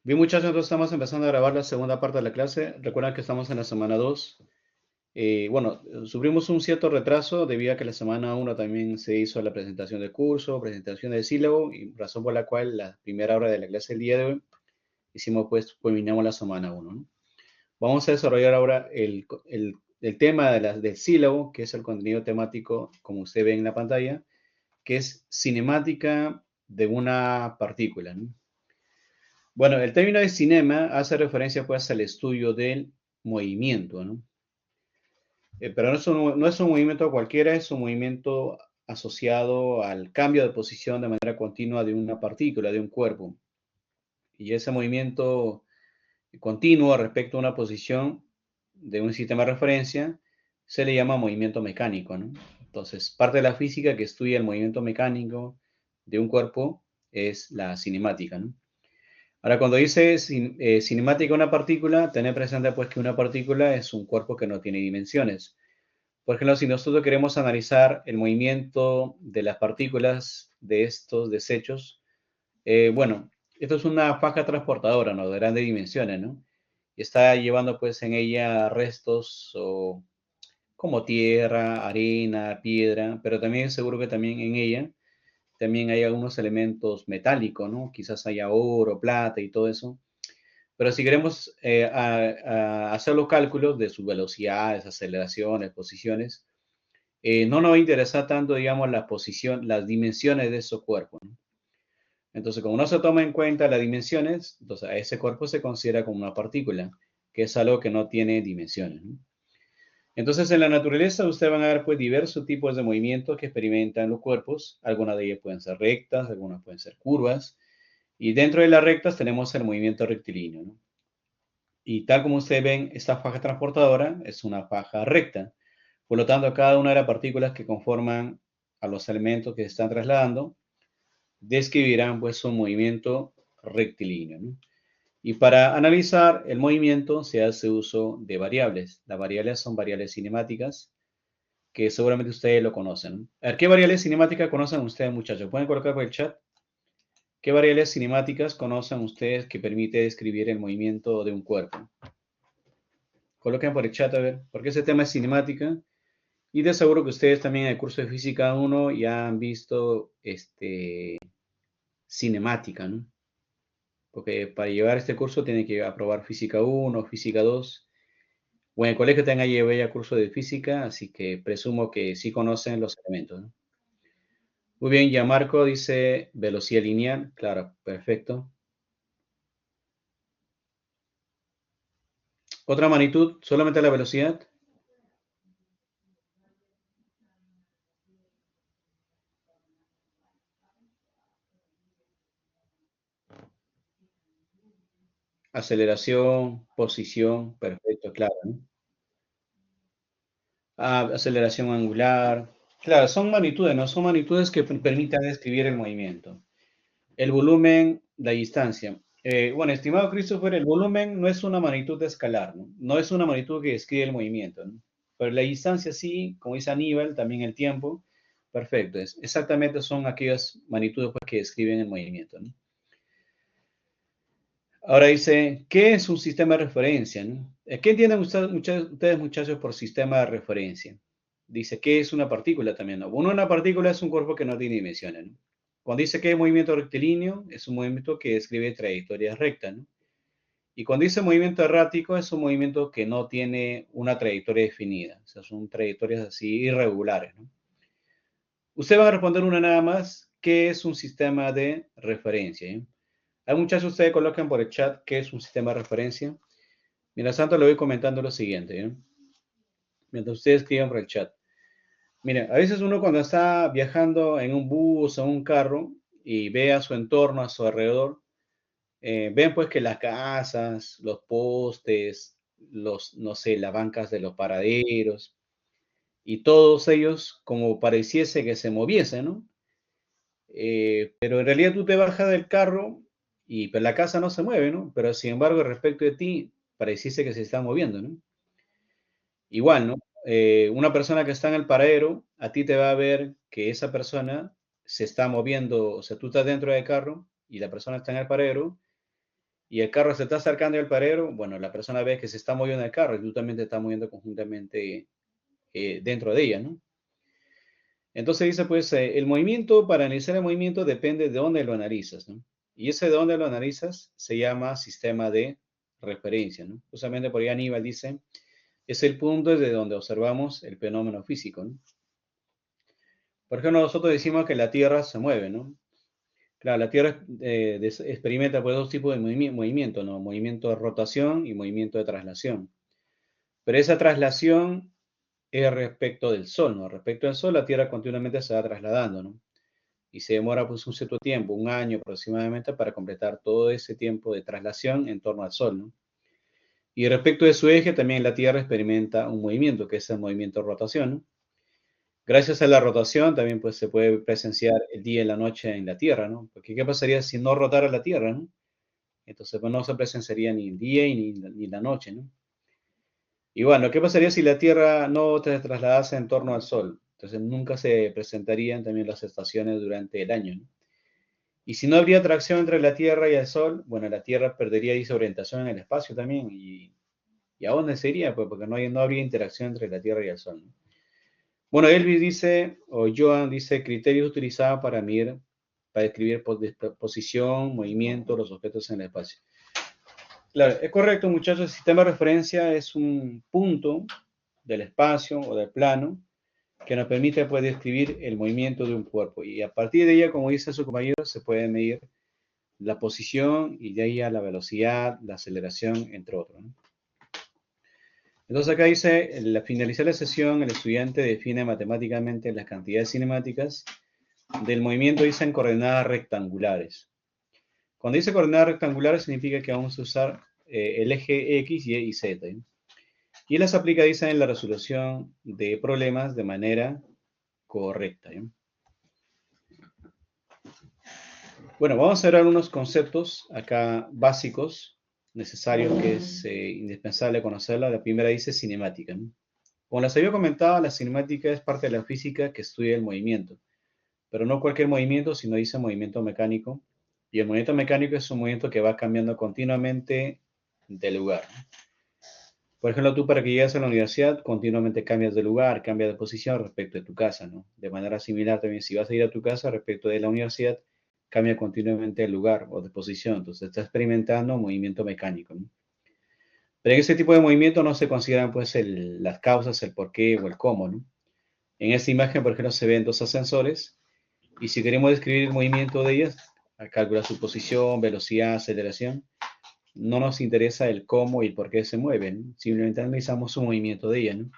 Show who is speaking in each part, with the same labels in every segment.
Speaker 1: Bien, muchachos, entonces estamos empezando a grabar la segunda parte de la clase. Recuerden que estamos en la semana 2. Bueno, sufrimos un cierto retraso debido a que la semana 1 también se hizo la presentación del curso, presentación del sílabo, y razón por la cual la primera hora de la clase del día de hoy hicimos, pues, culminamos la semana 1, ¿no? Vamos a desarrollar ahora el tema del sílabo, que es el contenido temático, como usted ve en la pantalla, que es cinemática de una partícula, ¿no? Bueno, el término de cinema hace referencia pues al estudio del movimiento, ¿no? Pero no es un movimiento cualquiera, es un movimiento asociado al cambio de posición de manera continua de una partícula, de un cuerpo. Y ese movimiento continuo respecto a una posición de un sistema de referencia se le llama movimiento mecánico, ¿no? Entonces, parte de la física que estudia el movimiento mecánico de un cuerpo es la cinemática, ¿no? Ahora, cuando dice cinemática una partícula, tener presente pues que una partícula es un cuerpo que no tiene dimensiones. Por ejemplo, si nosotros queremos analizar el movimiento de las partículas de estos desechos, bueno, esto es una faja transportadora, ¿no? De grandes dimensiones, ¿no? Y está llevando pues en ella restos como tierra, arena, piedra, pero también seguro que también en ella también hay algunos elementos metálicos, ¿no? Quizás haya oro, plata y todo eso. Pero si queremos hacer los cálculos de sus velocidades, aceleraciones, posiciones, no nos interesa tanto, digamos, la posición, las dimensiones de esos cuerpos, ¿no? Entonces, como no se toma en cuenta las dimensiones, entonces a ese cuerpo se considera como una partícula, que es algo que no tiene dimensiones, ¿no? Entonces, en la naturaleza ustedes van a ver pues diversos tipos de movimientos que experimentan los cuerpos. Algunas de ellas pueden ser rectas, algunas pueden ser curvas. Y dentro de las rectas tenemos el movimiento rectilíneo, ¿no? Y tal como ustedes ven, esta faja transportadora es una faja recta. Por lo tanto, cada una de las partículas que conforman a los elementos que se están trasladando describirán pues un movimiento rectilíneo, ¿no? Y para analizar el movimiento se hace uso de variables. Las variables son variables cinemáticas que seguramente ustedes lo conocen, ¿no? A ver, ¿qué variables cinemáticas conocen ustedes, muchachos? ¿Pueden colocar por el chat? ¿Qué variables cinemáticas conocen ustedes que permite describir el movimiento de un cuerpo? Coloquen por el chat a ver, porque ese tema es cinemática. Y de seguro que ustedes también en el curso de física 1 ya han visto cinemática, ¿no? Porque para llevar este curso tienen que aprobar física 1, física 2. O en el colegio también llevé ya curso de física, así que presumo que sí conocen los elementos, ¿no? Muy bien, ya Marco dice velocidad lineal. Claro, perfecto. Otra magnitud, solamente la velocidad. Aceleración, posición, perfecto, claro, ¿no? Aceleración angular. Claro, son magnitudes, ¿no? Son magnitudes que permitan describir el movimiento. El volumen, la distancia. Bueno, estimado Christopher, el volumen no es una magnitud escalar, ¿no? No es una magnitud que describe el movimiento, ¿no? Pero la distancia sí, como dice Aníbal, también el tiempo. Perfecto, exactamente son aquellas magnitudes pues, que describen el movimiento, ¿no? Ahora dice, ¿qué es un sistema de referencia? ¿No? ¿Qué entienden ustedes, muchachos, por sistema de referencia? Dice, ¿qué es una partícula también? ¿No? Bueno, una partícula es un cuerpo que no tiene dimensiones, ¿no? Cuando dice que es movimiento rectilíneo, es un movimiento que describe trayectorias rectas, ¿no? Y cuando dice movimiento errático, es un movimiento que no tiene una trayectoria definida. O sea, son trayectorias así irregulares, ¿no? Usted va a responder una nada más, ¿qué es un sistema de referencia? ¿Eh? Hay muchachos, ustedes colocan por el chat qué es un sistema de referencia. Mientras tanto, le voy comentando lo siguiente, ¿eh? Mientras ustedes escriban por el chat. Mire, a veces uno cuando está viajando en un bus o un carro y ve a su entorno, a su alrededor, ven pues que las casas, los postes, no sé, las bancas de los paraderos y todos ellos como pareciese que se moviesen, ¿no? Pero en realidad tú te bajas del carro y pues, la casa no se mueve, ¿no? Pero sin embargo, respecto de ti, pareciese que se está moviendo, ¿no? Igual, ¿no? Una persona que está en el paradero, a ti te va a ver que esa persona se está moviendo, o sea, tú estás dentro del carro y la persona está en el paradero y el carro se está acercando al paradero, bueno, la persona ve que se está moviendo el carro y tú también te estás moviendo conjuntamente dentro de ella, ¿no? Entonces dice, pues, el movimiento, para analizar el movimiento depende de dónde lo analizas, ¿no? Y ese de dónde lo analizas se llama sistema de referencia, ¿no? Justamente por ahí Aníbal dice, es el punto desde donde observamos el fenómeno físico, ¿no? Por ejemplo, nosotros decimos que la Tierra se mueve, ¿no? Claro, la Tierra experimenta pues dos tipos de movimiento, ¿no? Movimiento de rotación y movimiento de traslación. Pero esa traslación es respecto del Sol, ¿no? Respecto al Sol, la Tierra continuamente se va trasladando, ¿no? Y se demora pues un cierto tiempo, un año aproximadamente, para completar todo ese tiempo de traslación en torno al Sol, ¿no? Y respecto de su eje, también la Tierra experimenta un movimiento, que es el movimiento de rotación, ¿no? Gracias a la rotación también pues se puede presenciar el día y la noche en la Tierra, ¿no? Porque ¿qué pasaría si no rotara la Tierra, ¿no? Entonces pues no se presenciaría ni el día y ni la noche, ¿no? Y bueno, ¿qué pasaría si la Tierra no se trasladase en torno al Sol? Entonces nunca se presentarían también las estaciones durante el año, ¿no? Y si no habría atracción entre la Tierra y el Sol, bueno, la Tierra perdería ahí su orientación en el espacio también. ¿Y a dónde se iría? Pues porque no habría interacción entre la Tierra y el Sol, ¿no? Bueno, Elvis dice, o Joan dice, criterios utilizados para medir, para describir posición, movimiento, los objetos en el espacio. Claro, es correcto, muchachos. El sistema de referencia es un punto del espacio o del plano que nos permite pues, describir el movimiento de un cuerpo. Y a partir de ella, como dice su compañero, se puede medir la posición y de ahí a la velocidad, la aceleración, entre otros, ¿no? Entonces acá dice, al finalizar la sesión, el estudiante define matemáticamente las cantidades cinemáticas del movimiento, dice en coordenadas rectangulares. Cuando dice coordenadas rectangulares significa que vamos a usar el eje X, Y y Z, ¿eh? Y las aplica, dice, en la resolución de problemas de manera correcta, ¿eh? Bueno, vamos a ver algunos conceptos acá básicos, necesarios, que es indispensable conocerla. La primera dice cinemática, ¿no? Como les había comentado, la cinemática es parte de la física que estudia el movimiento, pero no cualquier movimiento, sino dice movimiento mecánico. Y el movimiento mecánico es un movimiento que va cambiando continuamente de lugar. Por ejemplo, tú para que llegues a la universidad continuamente cambias de lugar, cambias de posición respecto de tu casa, ¿no? De manera similar también, si vas a ir a tu casa respecto de la universidad, cambia continuamente el lugar o de posición. Entonces, está experimentando movimiento mecánico, ¿no? Pero en ese tipo de movimiento no se consideran pues las causas, el por qué o el cómo, ¿no? En esta imagen, por ejemplo, se ven dos ascensores y si queremos describir el movimiento de ellas, al calcular su posición, velocidad, aceleración, no nos interesa el cómo y el por qué se mueven, simplemente analizamos su movimiento de ellas, ¿no?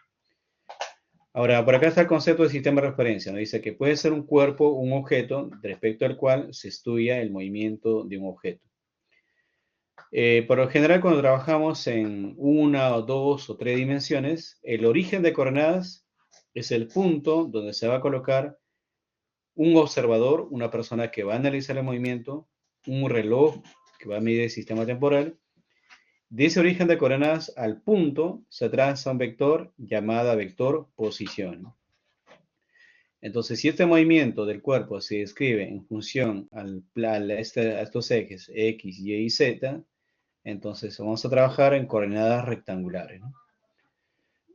Speaker 1: Ahora, por acá está el concepto de sistema de referencia, ¿no? Dice que puede ser un cuerpo, un objeto, respecto al cual se estudia el movimiento de un objeto. Por lo general, cuando trabajamos en una o dos o tres dimensiones, el origen de coordenadas es el punto donde se va a colocar un observador, una persona que va a analizar el movimiento, un reloj que va a medir el sistema temporal. De ese origen de coordenadas al punto se traza un vector llamado vector posición. Entonces, si este movimiento del cuerpo se describe en función a estos ejes X, Y y Z, entonces vamos a trabajar en coordenadas rectangulares, ¿no?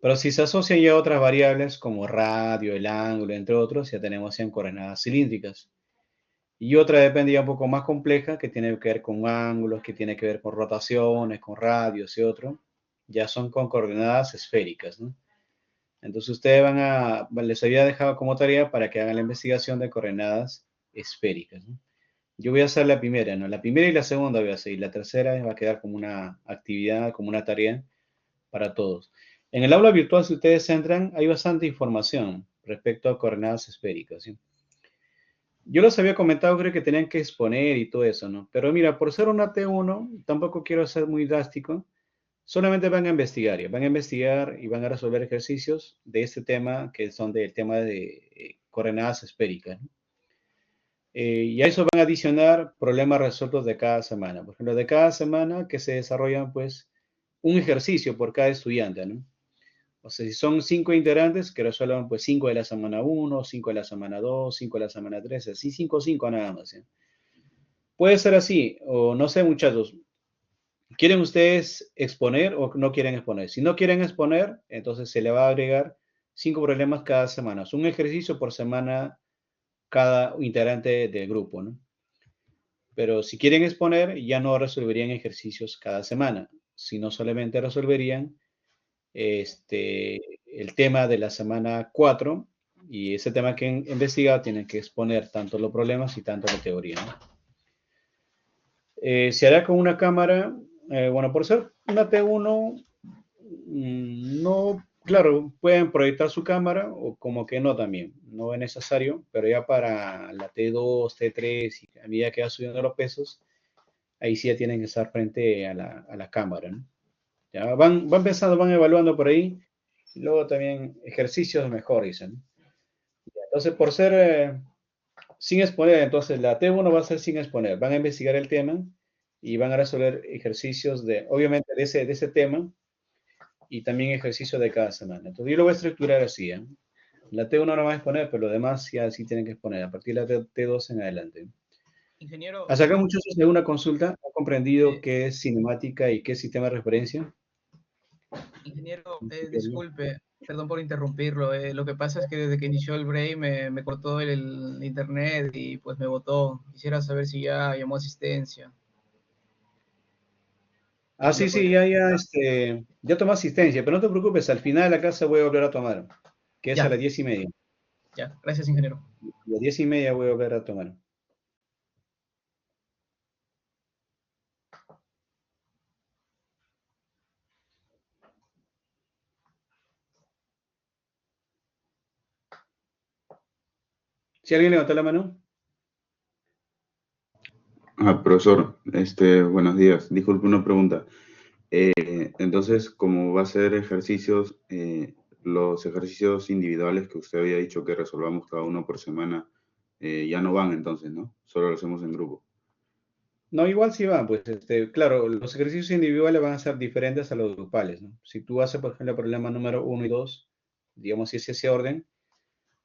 Speaker 1: Pero si se asocian ya otras variables como radio, el ángulo, entre otros, ya tenemos en coordenadas cilíndricas. Y otra depende ya un poco más compleja, que tiene que ver con ángulos, que tiene que ver con rotaciones, con radios y otro. Ya son con coordenadas esféricas, ¿no? Entonces ustedes les había dejado como tarea para que hagan la investigación de coordenadas esféricas, ¿no? Yo voy a hacer la primera, ¿no? La primera y la segunda voy a hacer, y la tercera va a quedar como una actividad, como una tarea para todos. En el aula virtual, si ustedes entran, hay bastante información respecto a coordenadas esféricas, ¿sí? Yo les había comentado, creo que tenían que exponer y todo eso, ¿no? Pero mira, por ser una T1, tampoco quiero ser muy drástico. Solamente van a investigar, van a investigar y van a resolver ejercicios de este tema, que son del tema de coordenadas esféricas, ¿no? Y a eso van a adicionar problemas resueltos de cada semana. Por ejemplo, de cada semana que se desarrollan, pues, un ejercicio por cada estudiante, ¿no? O sea, si son 5 integrantes, que resuelvan, pues, 5 de la semana uno, 5 de la semana 2, 5 de la semana 3, así 5 nada más, ¿sí? Puede ser así, o no sé, muchachos. ¿Quieren ustedes exponer o no quieren exponer? Si no quieren exponer, entonces se le va a agregar 5 problemas cada semana. Es un ejercicio por semana cada integrante del grupo, ¿no? Pero si quieren exponer, ya no resolverían ejercicios cada semana, sino solamente resolverían el tema de la semana 4 y ese tema que han investigado tienen que exponer tanto los problemas y tanto la teoría, ¿no? Se hará con una cámara, bueno, por ser una T1, no, claro, pueden proyectar su cámara o como que no también, no es necesario, pero ya para la T2, T3 y a medida que va subiendo los pesos, ahí sí ya tienen que estar frente a la cámara, ¿no? Ya van pensando, van evaluando por ahí, y luego también ejercicios mejor, dicen. Entonces, por ser sin exponer, entonces la T1 va a ser sin exponer, van a investigar el tema y van a resolver ejercicios de, obviamente, de ese tema y también ejercicios de cada semana. Entonces, yo lo voy a estructurar así, ¿eh? La T1 no va a exponer, pero lo demás ya sí tienen que exponer, a partir de la T2 en adelante.
Speaker 2: Ingeniero,
Speaker 1: Hasta acá, muchachos, de una consulta, ¿han comprendido
Speaker 2: eh,
Speaker 1: qué es cinemática y qué es sistema de referencia?
Speaker 2: ingeniero, disculpe, perdón por interrumpirlo. Lo que pasa es que desde que inició el break me cortó el internet y pues me botó. Quisiera saber si ya llamó asistencia.
Speaker 1: Ah,
Speaker 2: Si me
Speaker 1: sí, sí,
Speaker 2: podría.
Speaker 1: ya tomé asistencia, pero no te preocupes, al final de la clase voy a volver a tomar, que es a
Speaker 2: Ya,
Speaker 1: las 10:30.
Speaker 2: ya. Gracias, ingeniero.
Speaker 1: A las 10:30 voy a volver a tomar. Si alguien levanta la mano.
Speaker 3: Profesor, buenos días. Disculpe una pregunta. Entonces, como va a ser ejercicios, los ejercicios individuales que usted había dicho que resolvamos cada uno por semana, ya no van entonces, ¿no? Solo lo hacemos en grupo.
Speaker 1: No, igual sí van, pues claro, los ejercicios individuales van a ser diferentes a los grupales, ¿no? Si tú haces, por ejemplo, el problema número 1 y 2, digamos, si es ese orden,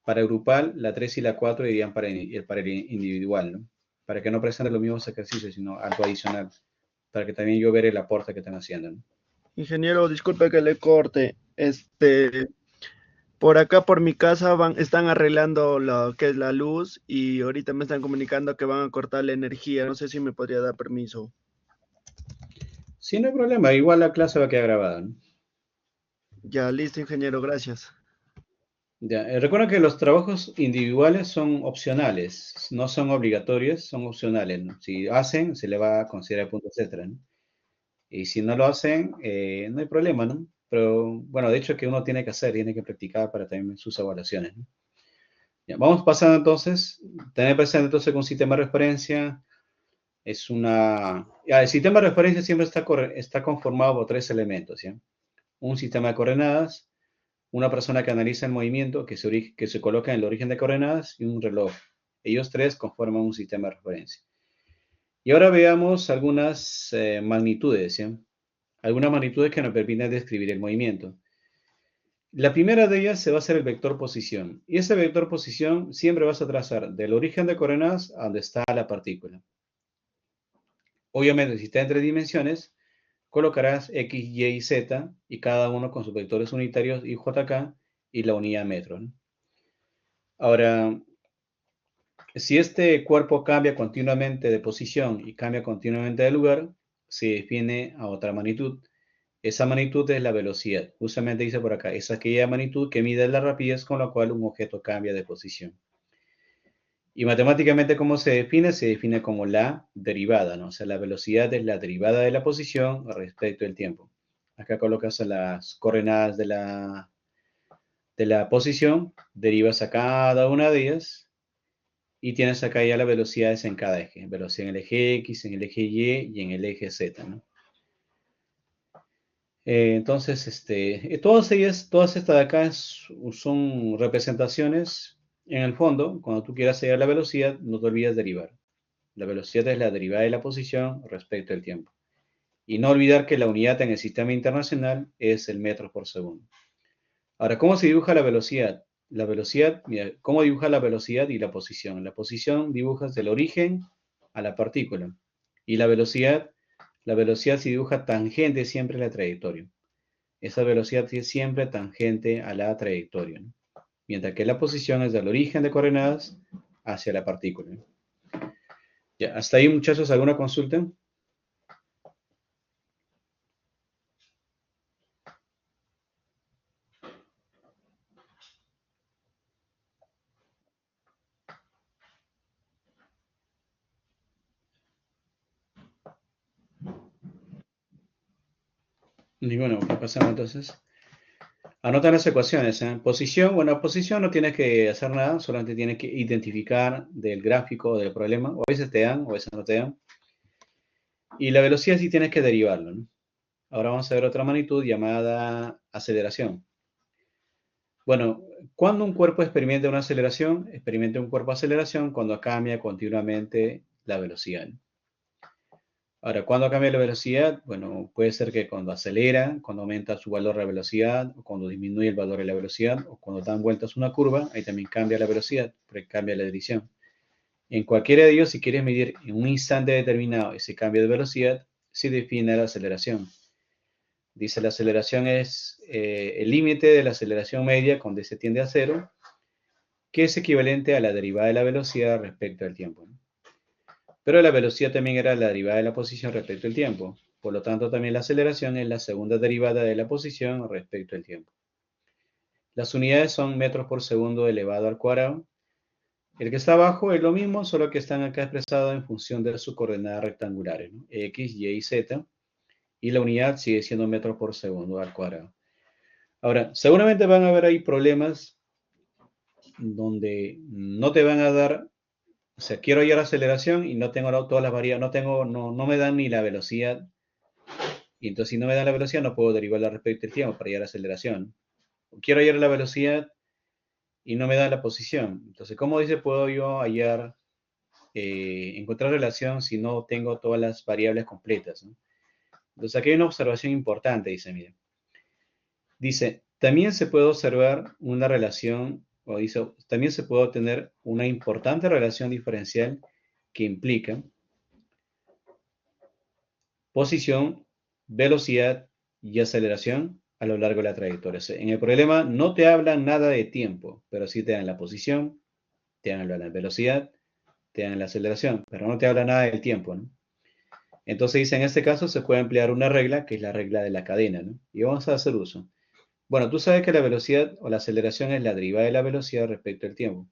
Speaker 1: para el grupal, la 3 y la 4 irían para el individual, ¿no? Para que no presenten los mismos ejercicios, sino algo adicional, para que también yo vea el aporte que están haciendo, ¿no?
Speaker 4: Ingeniero, disculpe que le corte. Por acá por mi casa están arreglando lo que es la luz y ahorita me están comunicando que van a cortar la energía. No sé si me podría dar permiso.
Speaker 1: Sí, no hay problema, igual la clase va a quedar grabada, ¿no?
Speaker 4: Ya, listo, ingeniero, gracias.
Speaker 1: Ya, recuerda que los trabajos individuales son opcionales, no son obligatorios, son opcionales, ¿no? Si hacen, se le va a considerar puntos extra, ¿no? Y si no lo hacen, no hay problema, ¿no? Pero bueno, de hecho que uno tiene que hacer, tiene que practicar para también sus evaluaciones, ¿no? Ya, vamos pasando entonces, tener presente entonces que un sistema de referencia es una... Ya, el sistema de referencia siempre está conformado por 3 elementos, ¿ya? Un sistema de coordenadas, una persona que analiza el movimiento, que se coloca en el origen de coordenadas y un reloj. Ellos tres conforman un sistema de referencia. Y ahora veamos algunas magnitudes, ¿sí? Algunas magnitudes que nos permiten describir el movimiento. La primera de ellas se va a hacer el vector posición. Y ese vector posición siempre vas a trazar del origen de coordenadas a donde está la partícula. Obviamente, si está en 3 dimensiones, colocarás X, Y y Z, y cada uno con sus vectores unitarios y JK y la unidad metro, ¿no? Ahora, si este cuerpo cambia continuamente de posición y cambia continuamente de lugar, se define a otra magnitud. Esa magnitud es la velocidad. Justamente dice por acá, es aquella magnitud que mide la rapidez con la cual un objeto cambia de posición. Y matemáticamente, ¿cómo se define? Se define como la derivada, ¿no? O sea, la velocidad es la derivada de la posición respecto del tiempo. Acá colocas las coordenadas de la posición, derivas a cada una de ellas y tienes acá ya las velocidades en cada eje. Velocidad en el eje X, en el eje Y y en el eje Z, ¿no? Entonces, todas estas de acá son representaciones. En el fondo, cuando tú quieras hallar la velocidad, no te olvides derivar. La velocidad es la derivada de la posición respecto al tiempo. Y no olvidar que la unidad en el sistema internacional es el metro por segundo. Ahora, ¿cómo se dibuja la velocidad? La velocidad, mira, ¿cómo dibuja la velocidad y la posición? La posición dibujas del origen a la partícula. Y la velocidad la velocidad se dibuja tangente siempre a la trayectoria. Esa velocidad es siempre tangente a la trayectoria, ¿no? Mientras que la posición es del origen de coordenadas hacia la partícula, ¿no? Ya, hasta ahí, muchachos, ¿alguna consulta? Ninguno. ¿Qué pasamos entonces? Anotan las ecuaciones, ¿eh? Posición, bueno, posición no tienes que hacer nada, solamente tienes que identificar del gráfico del problema, o a veces te dan, o a veces no te dan. Y la velocidad sí tienes que derivarlo, ¿no? Ahora vamos a ver otra magnitud llamada aceleración. Bueno, cuando un cuerpo experimenta una aceleración, experimenta un cuerpo de aceleración cuando cambia continuamente la velocidad, ¿no? Ahora, ¿cuándo cambia la velocidad? Bueno, puede ser que cuando acelera, cuando aumenta su valor de velocidad, o cuando disminuye el valor de la velocidad, o cuando dan vueltas una curva, ahí también cambia la velocidad, porque cambia la dirección. En cualquiera de ellos, si quieres medir en un instante determinado ese cambio de velocidad, se define la aceleración. Dice la aceleración es el límite de la aceleración media cuando se tiende a cero, que es equivalente a la derivada de la velocidad respecto al tiempo, ¿no? Pero la velocidad también era la derivada de la posición respecto al tiempo. Por lo tanto, también la aceleración es la segunda derivada de la posición respecto al tiempo. Las unidades son metros por segundo elevado al cuadrado. El que está abajo es lo mismo, solo que están acá expresados en función de sus coordenadas rectangulares, ¿no? X, Y y Z. Y la unidad sigue siendo metros por segundo al cuadrado. Ahora, seguramente van a haber ahí problemas donde no te van a dar, o sea, quiero hallar aceleración y no tengo todas las variables, no me dan ni la velocidad. Y entonces, si no me dan la velocidad, no puedo derivarla respecto al tiempo para hallar aceleración. Quiero hallar la velocidad y no me da la posición. Entonces, ¿cómo dice puedo yo hallar, encontrar relación si no tengo todas las variables completas, ¿no? Entonces, aquí hay una observación importante, dice, miren. Dice, también se puede observar una relación, o dice, también se puede obtener una importante relación diferencial que implica posición, velocidad y aceleración a lo largo de la trayectoria. O sea, en el problema no te hablan nada de tiempo, pero sí te dan la posición, te dan la velocidad, te dan la aceleración, pero no te habla nada del tiempo, ¿no? Entonces dice, en este caso se puede emplear una regla, que es la regla de la cadena, ¿no? Y vamos a hacer uso. Bueno, tú sabes que la velocidad o la aceleración es la derivada de la velocidad respecto al tiempo.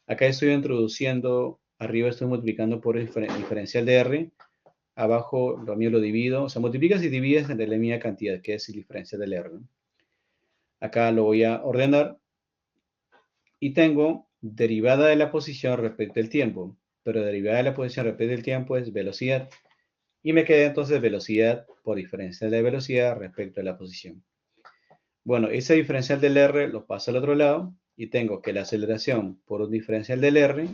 Speaker 1: Acá estoy introduciendo, arriba estoy multiplicando por el diferencial de R, abajo lo mío lo divido, o sea, multiplicas y divides entre la misma cantidad, que es el diferencial del R, ¿no? Acá lo voy a ordenar y tengo derivada de la posición respecto al tiempo, pero derivada de la posición respecto al tiempo es velocidad, y me queda entonces velocidad por diferencial de velocidad respecto a la posición. Bueno, ese diferencial del R lo paso al otro lado y tengo que la aceleración por un diferencial del R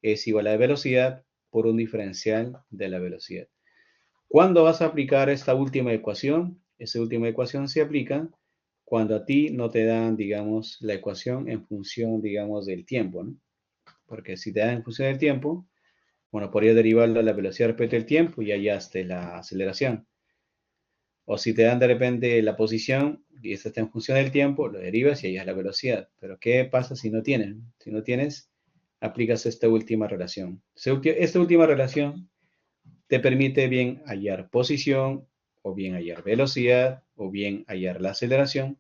Speaker 1: es igual a la velocidad por un diferencial de la velocidad. ¿Cuándo vas a aplicar esta última ecuación? Esta última ecuación se aplica cuando a ti no te dan, digamos, la ecuación en función, digamos, del tiempo, ¿no? Porque si te dan en función del tiempo, bueno, podría derivarlo a la velocidad respecto al tiempo y hallaste la aceleración. O si te dan de repente la posición y esta está en función del tiempo, lo derivas y hallas la velocidad. Pero ¿qué pasa si no tienes? Si no tienes, aplicas esta última relación. Esta última relación te permite bien hallar posición, o bien hallar velocidad, o bien hallar la aceleración,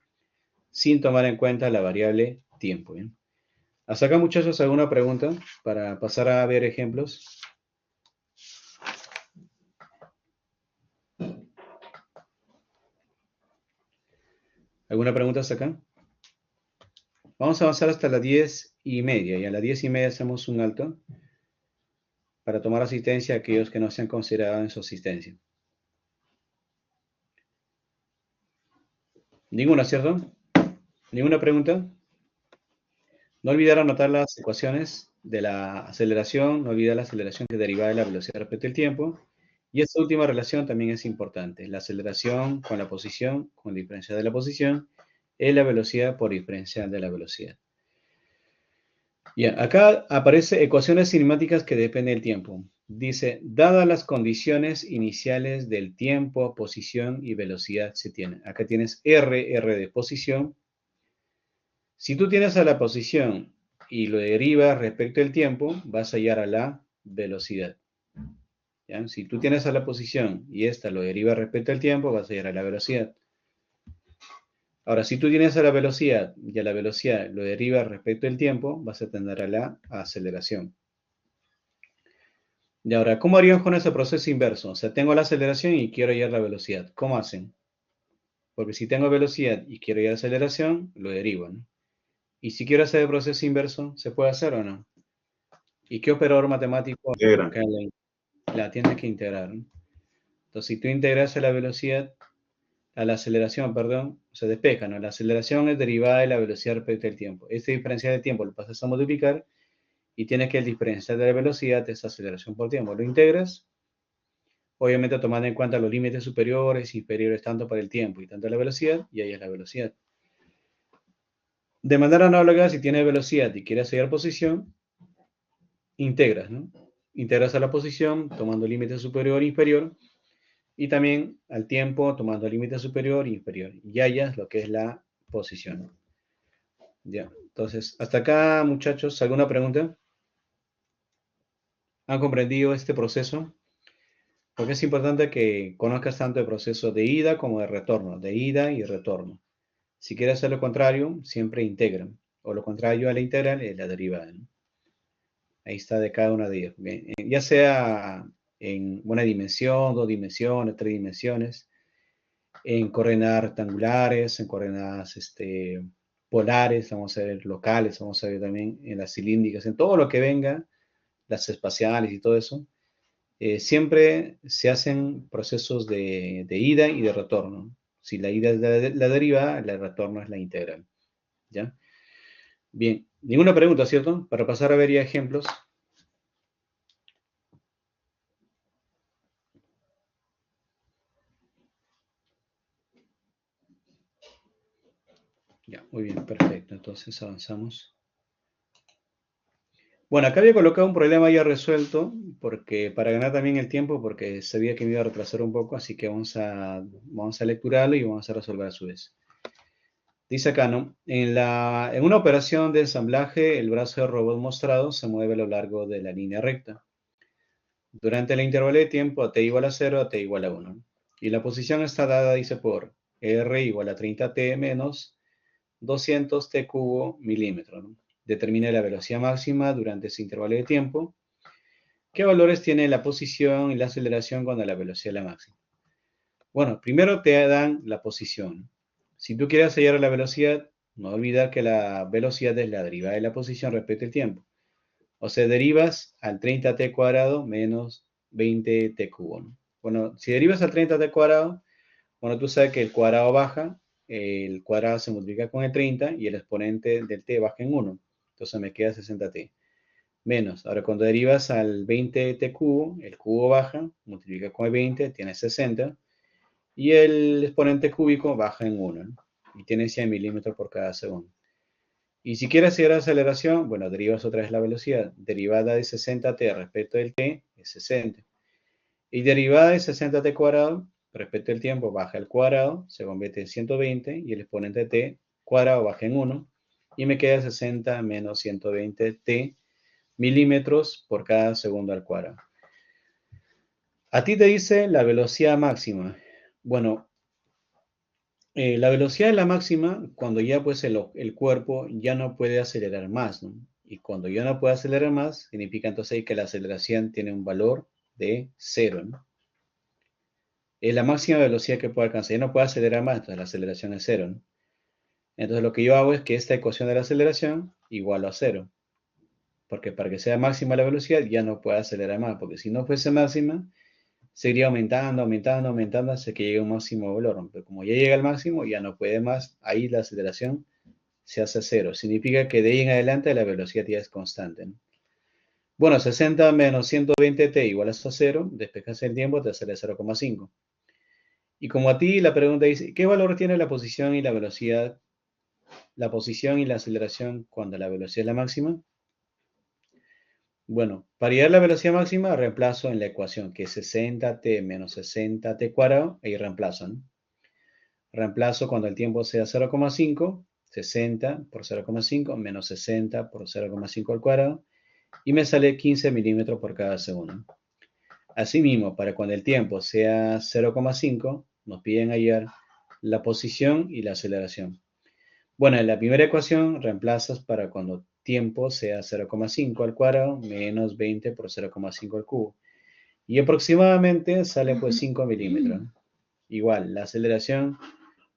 Speaker 1: sin tomar en cuenta la variable tiempo, ¿bien? ¿Hasta acá, muchachos, alguna pregunta para pasar a ver ejemplos? ¿Alguna pregunta hasta acá? Vamos a avanzar hasta las 10:30 y a las 10:30 hacemos un alto para tomar asistencia a aquellos que no se han considerado en su asistencia. ¿Ninguna, cierto? ¿Ninguna pregunta? No olvidar anotar las ecuaciones de la aceleración, no olvidar la aceleración que deriva de la velocidad respecto al tiempo. Y esta última relación también es importante. La aceleración con la posición, con diferencia de la posición, es la velocidad por diferencia de la velocidad. Bien, acá aparece ecuaciones cinemáticas que dependen del tiempo. Dice, dadas las condiciones iniciales del tiempo, posición y velocidad se tienen. Acá tienes R de posición. Si tú tienes a la posición y lo derivas respecto al tiempo, vas a hallar a la velocidad. ¿Ya? Si tú tienes a la posición y esta lo deriva respecto al tiempo, vas a hallar a la velocidad. Ahora, si tú tienes a la velocidad y a la velocidad lo derivas respecto al tiempo, vas a tener a la aceleración. Y ahora, ¿cómo haríamos con ese proceso inverso? O sea, tengo la aceleración y quiero hallar la velocidad. ¿Cómo hacen? Porque si tengo velocidad y quiero hallar aceleración, lo derivo, ¿no? Y si quiero hacer el proceso inverso, ¿se puede hacer o no? ¿Y qué operador matemático
Speaker 3: Integra.
Speaker 1: acá la tienes que integrar, ¿no? Entonces, si tú integras a la velocidad, a la aceleración, perdón, se despeja, ¿no? La aceleración es derivada de la velocidad respecto al tiempo. Este diferencial de tiempo lo pasas a multiplicar y tienes que el diferencial de la velocidad es aceleración por tiempo. Lo integras, obviamente tomando en cuenta los límites superiores e inferiores tanto para el tiempo y tanto la velocidad, y ahí es la velocidad. De manera análoga, si tienes velocidad y quieres hallar posición, integras, ¿no? Integras a la posición tomando límite superior e inferior y también al tiempo tomando límite superior e inferior. Y hallas lo que es la posición. Ya. Entonces, hasta acá, muchachos, ¿alguna pregunta? ¿Han comprendido este proceso? Porque es importante que conozcas tanto el proceso de ida como de retorno, de ida y retorno. Si quieres hacer lo contrario, siempre integran. O lo contrario a la integral es la derivada, ¿no? Ahí está de cada una de ellas. Bien, ya sea en una dimensión, dos dimensiones, tres dimensiones, en coordenadas rectangulares, en coordenadas polares, vamos a ver locales, vamos a ver también en las cilíndricas, en todo lo que venga, las espaciales y todo eso. Siempre se hacen procesos de ida y de retorno. Si la ida es la derivada, el retorno es la integral. ¿Ya? Bien, ninguna pregunta, ¿cierto? Para pasar a ver ya ejemplos. Ya, muy bien, perfecto. Entonces avanzamos. Bueno, acá había colocado un problema ya resuelto, porque para ganar también el tiempo, porque sabía que me iba a retrasar un poco, así que vamos a lecturarlo y vamos a resolver a su vez. Dice acá, ¿no? En una operación de ensamblaje, el brazo del robot mostrado se mueve a lo largo de la línea recta. Durante el intervalo de tiempo a t igual a 0, a t igual a 1. Y la posición está dada, dice, por r igual a 30t menos 200t cubo milímetro, ¿no? Determina la velocidad máxima durante ese intervalo de tiempo. ¿Qué valores tiene la posición y la aceleración cuando la velocidad es la máxima? Bueno, primero te dan la posición. Si tú quieres hallar la velocidad, no olvidar que la velocidad es la derivada de la posición respecto al tiempo. O sea, derivas al 30t cuadrado menos 20t cubo, ¿no? Bueno, si derivas al 30t cuadrado, bueno, tú sabes que el cuadrado baja, el cuadrado se multiplica con el 30 y el exponente del t baja en 1. Entonces me queda 60t. Menos, ahora cuando derivas al 20t cubo, el cubo baja, multiplica con el 20, tiene 60. Y el exponente cúbico baja en 1, ¿no? Y tiene 100 milímetros por cada segundo. Y si quieres hacer aceleración, bueno, derivas otra vez la velocidad. Derivada de 60t respecto del t es 60. Y derivada de 60t cuadrado respecto al tiempo baja el cuadrado, se convierte en 120 y el exponente t cuadrado baja en 1 y me queda 60 menos 120t milímetros por cada segundo al cuadrado. A ti te dice la velocidad máxima. Bueno, la velocidad es la máxima cuando ya pues el cuerpo ya no puede acelerar más, ¿no? Y cuando ya no puede acelerar más, significa entonces que la aceleración tiene un valor de 0, ¿no? Es la máxima velocidad que puede alcanzar. Ya no puede acelerar más, entonces la aceleración es 0, ¿no? Entonces lo que yo hago es que esta ecuación de la aceleración igual a 0. Porque para que sea máxima la velocidad ya no puede acelerar más. Porque si no fuese máxima, seguiría aumentando, aumentando, aumentando hasta que llegue a un máximo valor, ¿no? Pero como ya llega al máximo, ya no puede más. Ahí la aceleración se hace 0. Significa que de ahí en adelante la velocidad ya es constante, ¿no? Bueno, 60 menos 120t igual a 0. Despejas el tiempo, te sale 0,5. Y como a ti la pregunta dice, ¿qué valor tiene la posición y la velocidad, la posición y la aceleración cuando la velocidad es la máxima? Bueno, para hallar la velocidad máxima, reemplazo en la ecuación, que es 60t menos 60t cuadrado, ahí reemplazo, ¿no? Reemplazo cuando el tiempo sea 0,5, 60 por 0,5 menos 60 por 0,5 al cuadrado, y me sale 15 milímetros por cada segundo. Asimismo, para cuando el tiempo sea 0,5, nos piden hallar la posición y la aceleración. Bueno, en la primera ecuación reemplazas para cuando tiempo sea 0,5 al cuadrado menos 20 por 0,5 al cubo. Y aproximadamente sale pues 5 milímetros. Igual, la aceleración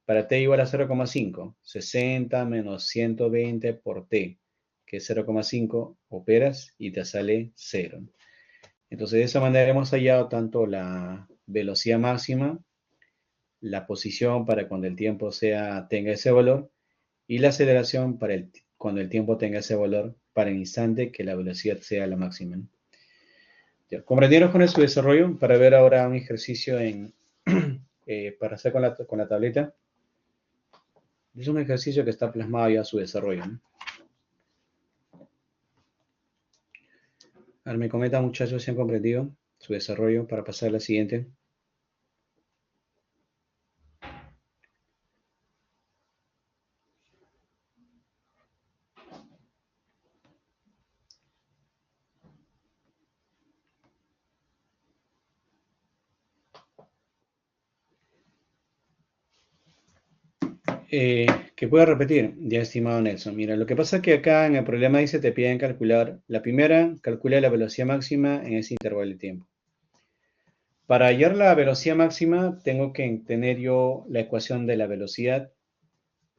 Speaker 1: para t igual a 0,5. 60 menos 120 por t, que es 0,5, operas y te sale 0. Entonces, de esa manera hemos hallado tanto la velocidad máxima, la posición para cuando el tiempo tenga ese valor, y la aceleración para cuando el tiempo tenga ese valor para el instante que la velocidad sea la máxima. Ya, ¿comprendieron con su desarrollo? Para ver ahora un ejercicio para hacer con la tableta. Es un ejercicio que está plasmado ya a su desarrollo, ¿no? A ver, me comentan, muchachos, si han comprendido su desarrollo para pasar a la siguiente. Que pueda repetir, ya estimado Nelson. Mira, lo que pasa es que acá en el problema dice te piden calcular, la primera, calcula la velocidad máxima en ese intervalo de tiempo. Para hallar la velocidad máxima, tengo que tener yo la ecuación de la velocidad,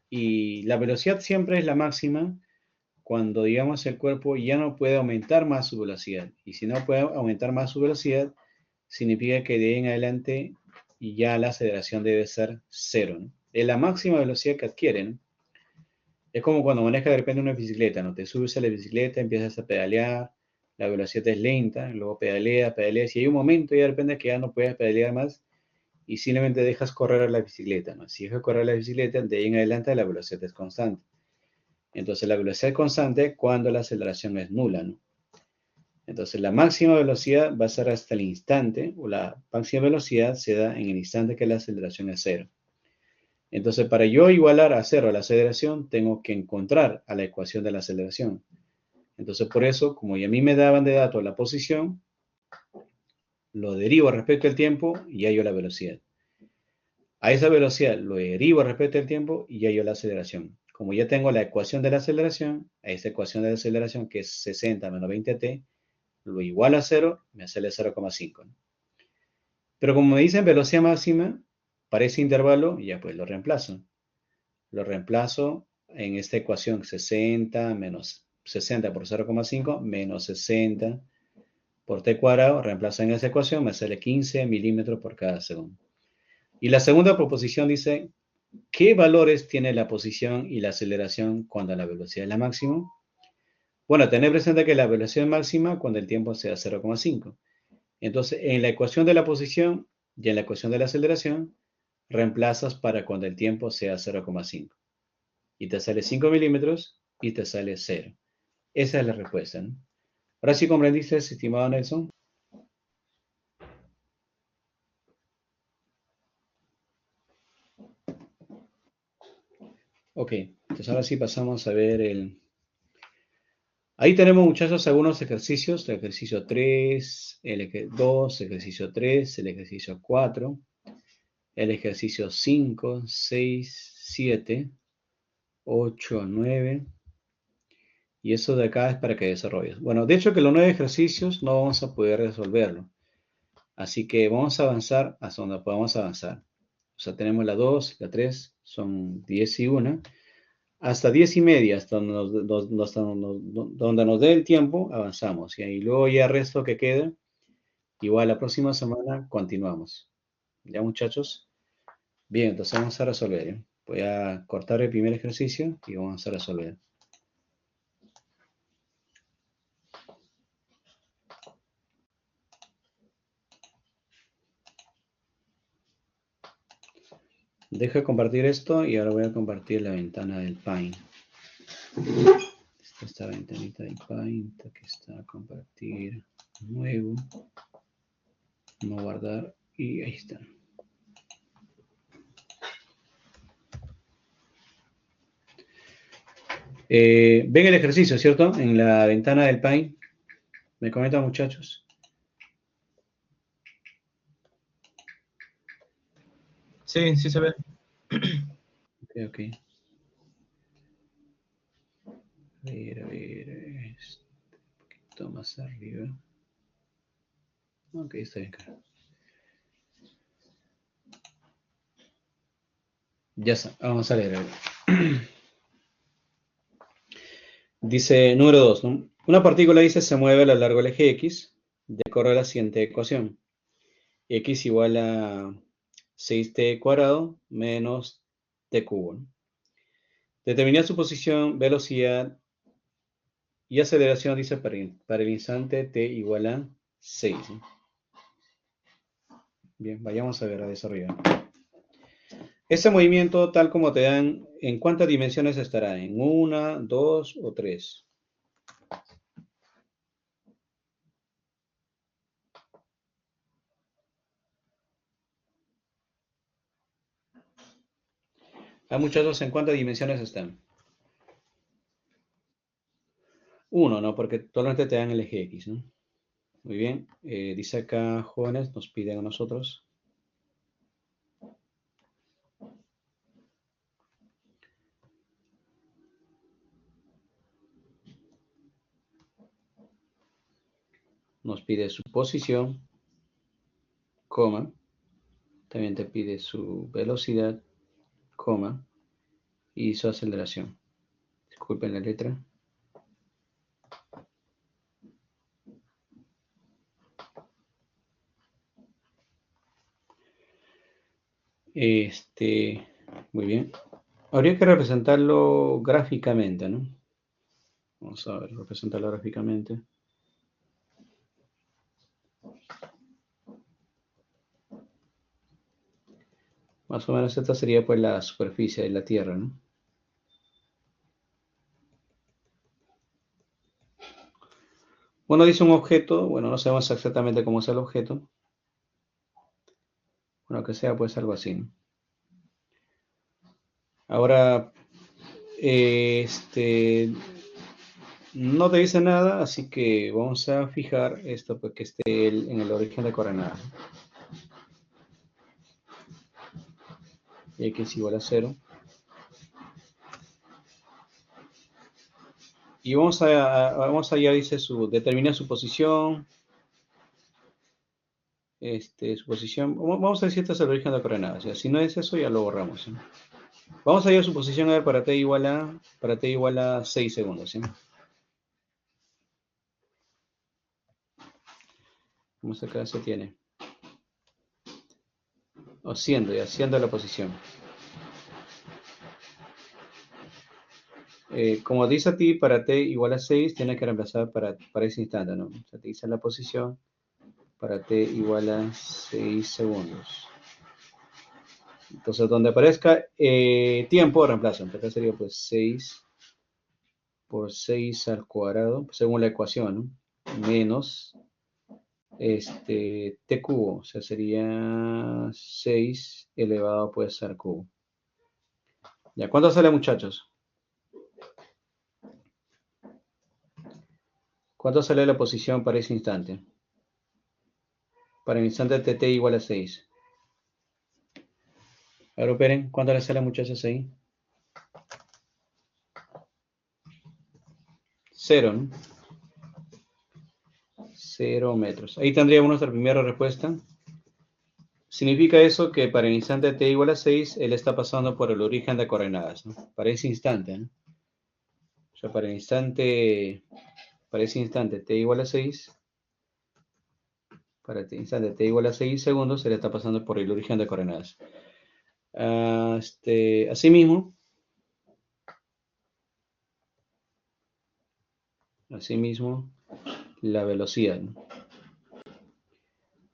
Speaker 1: y la velocidad siempre es la máxima cuando, digamos, el cuerpo ya no puede aumentar más su velocidad. Y si no puede aumentar más su velocidad, significa que de ahí en adelante ya la aceleración debe ser cero, ¿no? Es la máxima velocidad que adquieren. Es como cuando manejas de repente una bicicleta, ¿no? Te subes a la bicicleta, empiezas a pedalear, la velocidad es lenta, luego pedaleas, y hay un momento ya de repente que ya no puedes pedalear más y simplemente dejas correr a la bicicleta, ¿no? Si dejas correr a la bicicleta, de ahí en adelante la velocidad es constante. Entonces la velocidad es constante cuando la aceleración es nula, ¿no? Entonces la máxima velocidad va a ser hasta el instante, o la máxima velocidad se da en el instante que la aceleración es cero. Entonces, para yo igualar a cero la aceleración, tengo que encontrar a la ecuación de la aceleración. Entonces, por eso, como ya a mí me daban de datos la posición, lo derivo respecto al tiempo y hallo la velocidad. A esa velocidad lo derivo respecto al tiempo y hallo la aceleración. Como ya tengo la ecuación de la aceleración, a esa ecuación de la aceleración, que es 60 menos 20t, lo igualo a cero, me sale 0,5. Pero como me dicen velocidad máxima, para ese intervalo, ya pues lo reemplazo. Lo reemplazo en esta ecuación, 60 menos 60 por 0,5 menos 60 por t cuadrado, reemplazo en esa ecuación, me sale 15 milímetros por cada segundo. Y la segunda proposición dice, ¿qué valores tiene la posición y la aceleración cuando la velocidad es la máxima? Bueno, tener presente que la velocidad es máxima cuando el tiempo sea 0,5. Entonces, en la ecuación de la posición y en la ecuación de la aceleración, reemplazas para cuando el tiempo sea 0,5. Y te sale 5 milímetros y te sale 0. Esa es la respuesta, ¿no? Ahora sí comprendiste, estimado Nelson. Ok, entonces ahora sí pasamos a ver el... Ahí tenemos, muchachos, algunos ejercicios. El ejercicio 3, el 2, ejercicio 3, el ejercicio 4, el ejercicio 5, 6, 7, 8, 9. Y eso de acá es para que desarrolles. Bueno, de hecho que los 9 ejercicios no vamos a poder resolverlo. Así que vamos a avanzar hasta donde podamos avanzar. O sea, tenemos la 2, la 3, son 10 y 1. Hasta 10 y media, hasta donde nos dé el tiempo, avanzamos. Y luego ya el resto que queda, igual la próxima semana continuamos. ¿Ya, muchachos? Bien, entonces vamos a resolver, ¿eh? Voy a cortar el primer ejercicio y vamos a resolver. Dejo de compartir esto y ahora voy a compartir la ventana del Paint. Esto está esta ventanita de Paint, aquí está, compartir, nuevo, no guardar, y ahí está. Ven el ejercicio, ¿cierto? En la ventana del Paint. ¿Me comentan, muchachos?
Speaker 2: Sí, sí se ve.
Speaker 1: Ok. A ver, un poquito más arriba. Ok, está bien, claro. Ya está, vamos a leer. Dice, número 2, ¿no? Una partícula, dice, se mueve a lo largo del eje X, de acuerdo a la siguiente ecuación. X igual a 6t cuadrado menos t cubo, ¿no? Determina su posición, velocidad y aceleración, dice, para el instante t igual a 6, ¿no? Bien, vayamos a ver, a desarrollar. Este movimiento, tal como te dan, ¿en cuántas dimensiones estará? ¿En una, dos o tres? Muchachos, ¿en cuántas dimensiones están? Uno, ¿no? Porque solamente te dan el eje X, ¿no? Muy bien. Dice acá, jóvenes, nos piden a nosotros. Nos pide su posición, coma. También te pide su velocidad, coma. Y su aceleración. Disculpen la letra. Muy bien. Habría que representarlo gráficamente, ¿no? Vamos a ver, representarlo gráficamente. Más o menos esta sería pues la superficie de la Tierra, ¿no? Bueno, dice un objeto, bueno, no sabemos exactamente cómo es el objeto. Bueno, que sea pues algo así, ¿no? Ahora, no te dice nada, así que vamos a fijar esto pues que esté en el origen de coordenadas. X igual a 0. Y vamos allá, dice determina su posición. Su posición. Vamos a decir este es el origen de coordenadas. O sea, si no es eso, ya lo borramos, ¿sí? Vamos allá a su posición, a ver, para t igual a 6 segundos, ¿sí? Vamos acá, se tiene. Haciendo la posición. Como dice a ti, para t igual a 6, tienes que reemplazar para ese instante, ¿no? O sea, te dice la posición para t igual a 6 segundos. Entonces, donde aparezca tiempo, reemplazo. Entonces sería pues 6 por 6 al cuadrado, según la ecuación, ¿no? Menos t cubo, o sea, sería 6 elevado pues al cubo. ¿Ya cuánto sale, muchachos? ¿Cuánto sale la posición para ese instante? Para el instante tt igual a 6. A ver, operen, ¿cuánto le sale, muchachos, ahí? 0, ¿no? 0 metros. Ahí tendríamos nuestra primera respuesta. Significa eso que para el instante t igual a 6, él está pasando por el origen de coordenadas, ¿no? Para ese instante, ¿no? O sea, para ese instante t igual a 6, para este instante t igual a 6 segundos, se le está pasando por el origen de coordenadas. Asimismo, la velocidad, ¿no?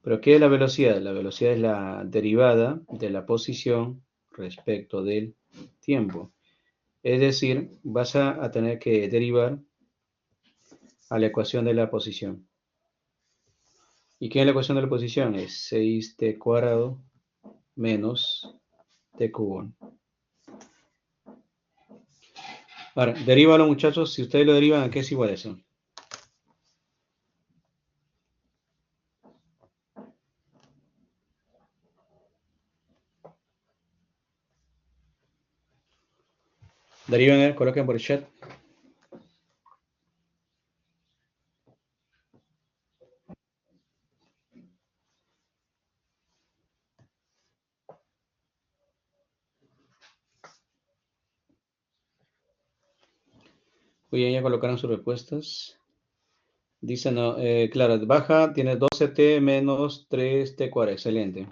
Speaker 1: ¿Pero qué es la velocidad? La velocidad es la derivada de la posición respecto del tiempo. Es decir, vas a tener que derivar a la ecuación de la posición. ¿Y qué es la ecuación de la posición? Es 6t cuadrado menos t cubo. Ahora, derívalo, muchachos. Si ustedes lo derivan, ¿a qué es igual eso? Deriven, coloquen por el chat. Muy bien, ya colocaron sus respuestas. Dice, no, claro, baja, tienes 12t menos 3t cuadrado. Excelente.